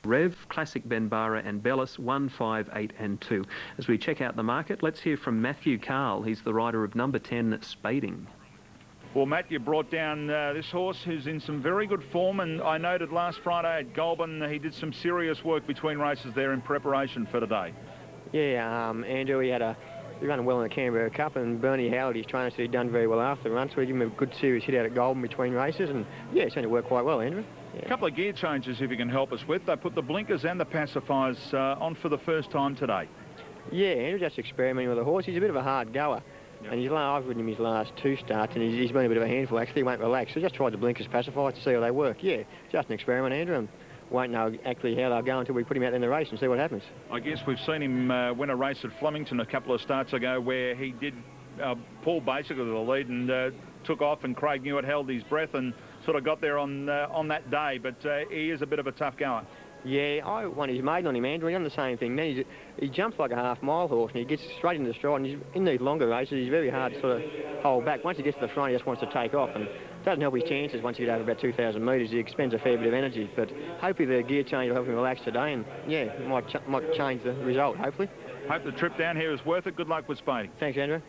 Rev, Classic Benbara and Bellis 1, 5, 8 and 2. As we check out the market, let's hear from Matthew Carl. He's the rider of number 10, Spading. Well, Matt, you brought down this horse who's in some very good form, and I noted last Friday at Goulburn he did some serious work between races there in preparation for today. Yeah, Andrew, he ran well in the Canberra Cup, and Bernie Howard, his trainer, said he'd done very well after the run, so we gave him a good serious hit out at Goulburn between races, and yeah, it seemed to work quite well, Andrew. Yeah. A couple of gear changes, if you can help us with. They put the blinkers and the pacifiers on for the first time today. Yeah, Andrew just experimenting with the horse. He's a bit of a hard goer. Yep. And I've ridden him his last 2 starts, and he's been a bit of a handful. Actually, he won't relax. So just tried the blinkers pacifiers to see how they work. Yeah, just an experiment, Andrew, and won't know actually how they'll go until we put him out in the race and see what happens. I guess we've seen him win a race at Flemington a couple of starts ago where he did pull basically the lead and took off, and Craig Newitt held his breath and sort of got there on that day, but he is a bit of a tough goer. Yeah, I won his maiden on him, Andrew. He's done the same thing. Then he jumps like a half-mile horse, and he gets straight into the stride. And in these longer races, he's very hard to sort of hold back. Once he gets to the front, he just wants to take off, and it doesn't help his chances once you get over about 2,000 metres. He expends a fair bit of energy, but hopefully the gear change will help him relax today, and yeah, it might change the result, hopefully. Hope the trip down here is worth it. Good luck with Spading. Thanks, Andrew.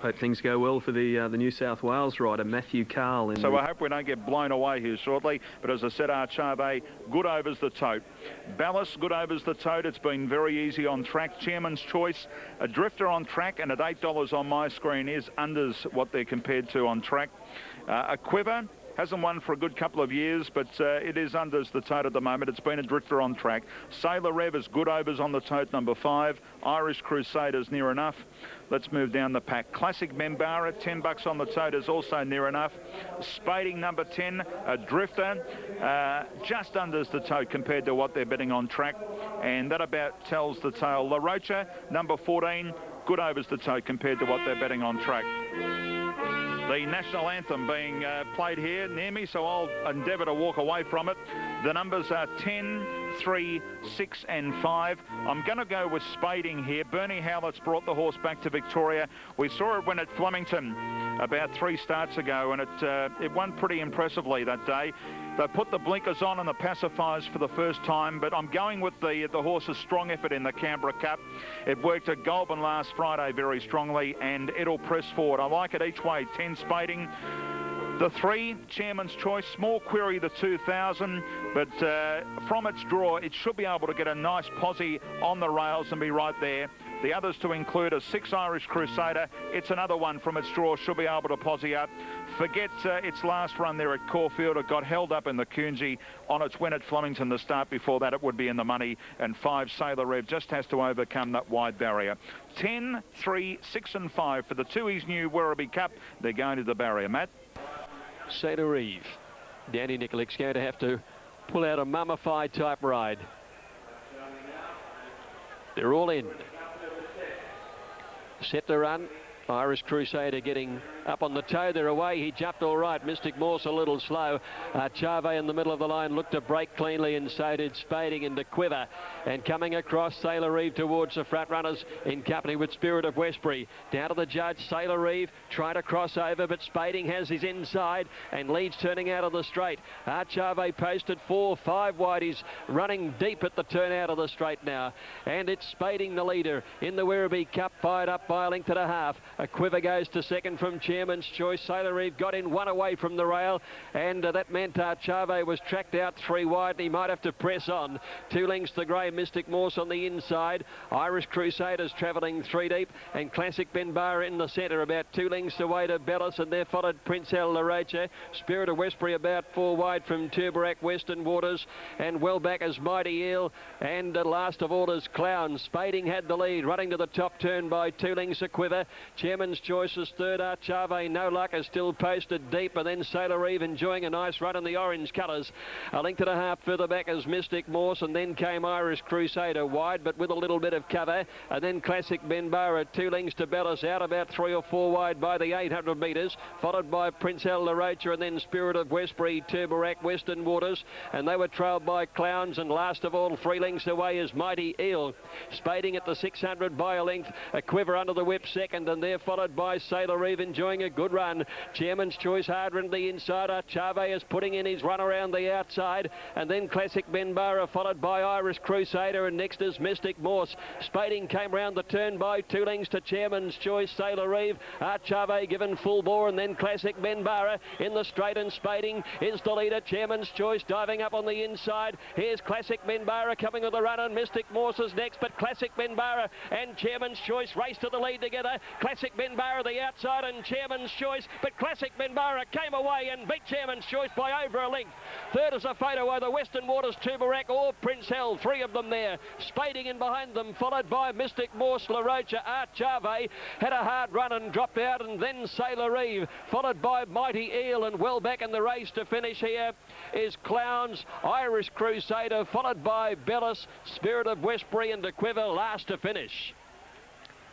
Hope things go well for the New South Wales rider, Matthew Carl. So I hope we don't get blown away here shortly. But as I said, Archave, good overs the tote. Ballas, good overs the tote. It's been very easy on track. Chairman's Choice, a drifter on track, and at $8 on my screen is unders what they're compared to on track. A Quiver hasn't won for a good couple of years, but it is unders the tote at the moment. It's been a drifter on track. Sailor Rev is good overs on the tote, number 5. Irish Crusaders near enough. Let's move down the pack. Classic Membara, $10 on the tote, is also near enough. Spading, number 10, a drifter, just unders the tote compared to what they're betting on track, and that about tells the tale. La Rocha, number 14, good overs the tote compared to what they're betting on track. The national anthem being played here near me, so I'll endeavour to walk away from it. The numbers are 10, 3, 6 and 5. I'm going to go with Spading here. Bernie Howlett's brought the horse back to Victoria. We saw it win at Flemington about 3 starts ago, and it won pretty impressively that day. They put the blinkers on and the pacifiers for the first time, but I'm going with the horse's strong effort in the Canberra Cup. It worked at Goulburn last Friday very strongly, and it'll press forward. I like it each way. 10 Spading. The 3, Chairman's Choice, small query the 2000, but from its draw, it should be able to get a nice posse on the rails and be right there. The others to include a 6 Irish Crusader. It's another one from its draw, should be able to posse up. Forget its last run there at Caulfield. It got held up in the Coonsey on its win at Flemington the start before that. It would be in the money. And 5 Sailor Rev just has to overcome that wide barrier. 10, 3, 6 and 5 for the Tooheys New Werribee Cup. They're going to the barrier, Matt. Sailor Eve. Danny Nicolic's going to have to pull out a mummified type ride. They're all in. Set to run. Irish Crusader getting up on the toe. They're away. He jumped all right. Mystic Morse a little slow. Chave in the middle of the line looked to break cleanly, and so did Spading into Quiver. And coming across, Sailor Reeve towards the front runners in company with Spirit of Westbury. Down to the judge, Sailor Reeve trying to cross over, but Spading has his inside and leads turning out of the straight. Chave posted 4, 5 wide. He's running deep at the turn out of the straight now. And it's Spading the leader in the Werribee Cup, fired up by a length and a half. A Quiver goes to second from Chairman's Choice. Sailor Reeve got in 1 away from the rail, and that meant Chave was tracked out 3 wide, and he might have to press on. 2 lengths to grey, Mystic Morse on the inside. Irish Crusaders travelling 3 deep, and Classic Benbara in the centre, about 2 lengths away to Bellis, and there followed Prince El La Rocha. Spirit of Westbury about 4 wide from Turberac, Western Waters, and well back as Mighty Eel, and last of all is Clown. Spading had the lead, running to the top turn by 2 lengths a Quiver. Chairman's Choice is third. Chave, no luck, is still posted deep, and then Sailor Reeve enjoying a nice run in the orange colours. A length and a half further back as Mystic Morse, and then came Irish Crusader wide, but with a little bit of cover, and then Classic Benbara 2 lengths to Bellis, out about 3 or 4 wide by the 800 metres, followed by Prince El La Rocha, and then Spirit of Westbury, Turberac, Western Waters, and they were trailed by Clowns, and last of all 3 lengths away is Mighty Eel. Spading at the 600 by a length, a Quiver under the whip second, and there there, followed by Sailor Eve enjoying a good run. Chairman's Choice hard run to the inside. Archave is putting in his run around the outside, and then Classic Benbara followed by Irish Crusader, and next is Mystic Morse. Spading came round the turn by 2 lengths to Chairman's Choice. Sailor Eve, Archave given full bore, and then Classic Benbara in the straight, and Spading is the leader. Chairman's Choice diving up on the inside. Here's Classic Benbara coming with the run, and Mystic Morse is next, but Classic Benbara and Chairman's Choice race to the lead together. Classic Benbara the outside and Chairman's Choice, but Classic Benbara came away and beat Chairman's Choice by over a length. Third is a photo of the Western Waters, Tubarak or Prince Hell, 3 of them there. Spading in behind them, followed by Mystic Morse, La Rocha. Archave had a hard run and dropped out, and then Sailor Eve, followed by Mighty Eel, and well back in the race to finish here is Clowns, Irish Crusader, followed by Bellis, Spirit of Westbury, and De Quiver last to finish.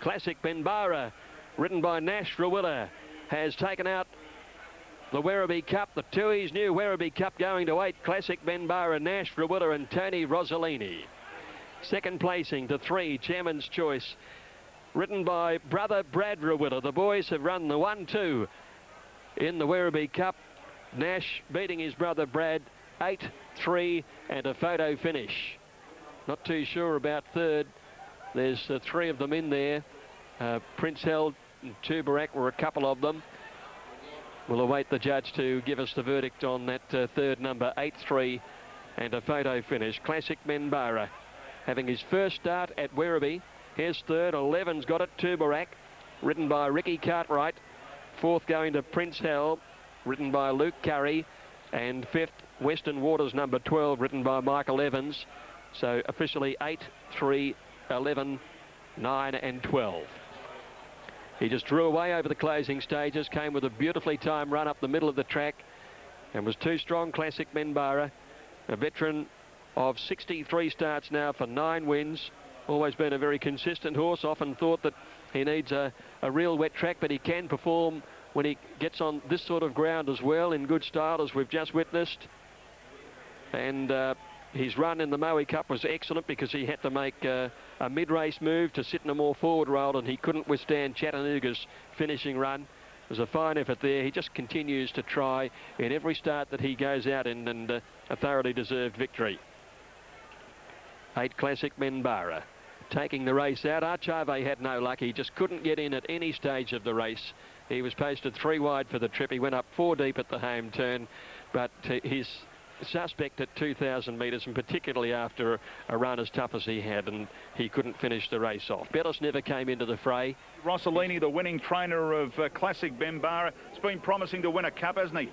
Classic Benbara, ridden by Nash Rawilla, has taken out the Werribee Cup. The Tui's new Werribee Cup going to 8. Classic Benbara, Nash Rawilla, and Tony Rossellini. Second placing to 3, Chairman's Choice, ridden by brother Brad Rawilla. The boys have run the 1-2 in the Werribee Cup. Nash beating his brother Brad 8-3 and a photo finish. Not too sure about third. There's 3 of them in there. Prince Held and Tubarak were a couple of them. We'll await the judge to give us the verdict on that third number. 8-3 and a photo finish. Classic Benbara having his first start at Werribee. Here's third. 11's got it, Tubarak, ridden by Ricky Cartwright. Fourth going to Prince Hell, ridden by Luke Curry. And fifth, Western Waters, number 12, ridden by Michael Evans. So officially 8, 3, 11, 9 and 12. He just drew away over the closing stages, came with a beautifully timed run up the middle of the track, and was too strong. Classic Benbara, a veteran of 63 starts now for 9 wins. Always been a very consistent horse. Often thought that he needs a real wet track, but he can perform when he gets on this sort of ground as well, in good style, as we've just witnessed. And his run in the Moe Cup was excellent because he had to make a mid-race move to sit in a more forward role, and he couldn't withstand Chattanooga's finishing run. It was a fine effort there. He just continues to try in every start that he goes out in, and a thoroughly deserved victory. 8, Classic Benbara taking the race out. Archave had no luck. He just couldn't get in at any stage of the race. He was posted 3 wide for the trip. He went up 4 deep at the home turn, but his suspect at 2,000 metres, and particularly after a run as tough as he had, and he couldn't finish the race off. Bellis never came into the fray. Rossellini, the winning trainer of Classic Benbara, has been promising to win a cup, hasn't he?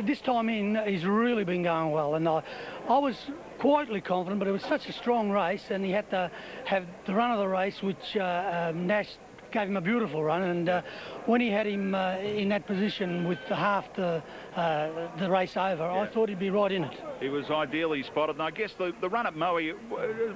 This time in, he's really been going well, and I was quietly confident, but it was such a strong race, and he had to have the run of the race, which Nash gave him a beautiful run, and when he had him in that position with half the race over, I thought he'd be right in it. He was ideally spotted, and I guess the run at Moe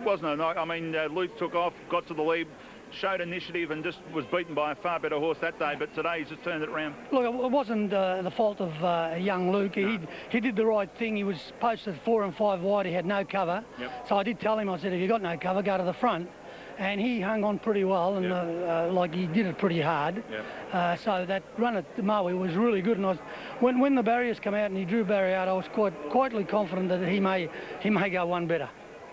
wasn't a... I mean, Luke took off, got to the lead, showed initiative, and just was beaten by a far better horse that day, but today he's just turned it around. Look, it wasn't the fault of young Luke. No. He did the right thing. He was posted 4 and 5 wide. He had no cover. Yep. So I did tell him, I said, if you've got no cover, go to the front. And he hung on pretty well, and like he did it pretty hard. Yep. So that run at Moe was really good. And when the barriers come out and he drew barrier out, I was quietly confident that he may go one better.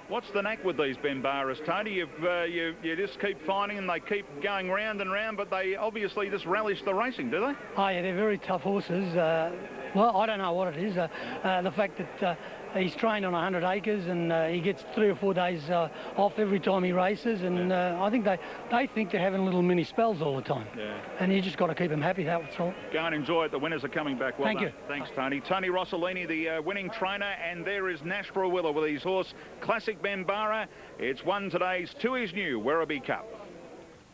What's the knack with these Benbaras, Tony? You just keep finding them, they keep going round and round, but they obviously just relish the racing, do they? Oh, yeah, they're very tough horses. Well, I don't know what it is. The fact that he's trained on 100 acres, and he gets 3 or 4 days off every time he races, and I think they think they're having little mini spells all the time. Yeah. And you just got to keep them happy, that's all. Go and enjoy it. The winners are coming back. Well Thank done. you. Thanks, Tony. Tony Rossellini, the winning trainer, and there is Nash Rawilla with his horse, Classic Benbara. It's won today's Tui's new Werribee Cup.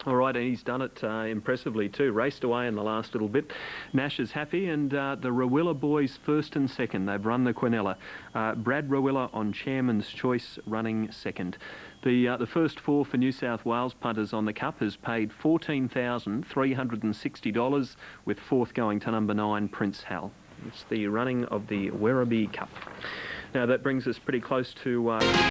All right, and he's done it impressively too. Raced away in the last little bit. Nash is happy, and the Rawilla boys first and second. They've run the Quinella. Brad Rawilla on Chairman's Choice running second. The first 4 for New South Wales punters on the Cup has paid $14,360, with 4th going to number 9, Prince Hal. It's the running of the Werribee Cup. Now that brings us pretty close to...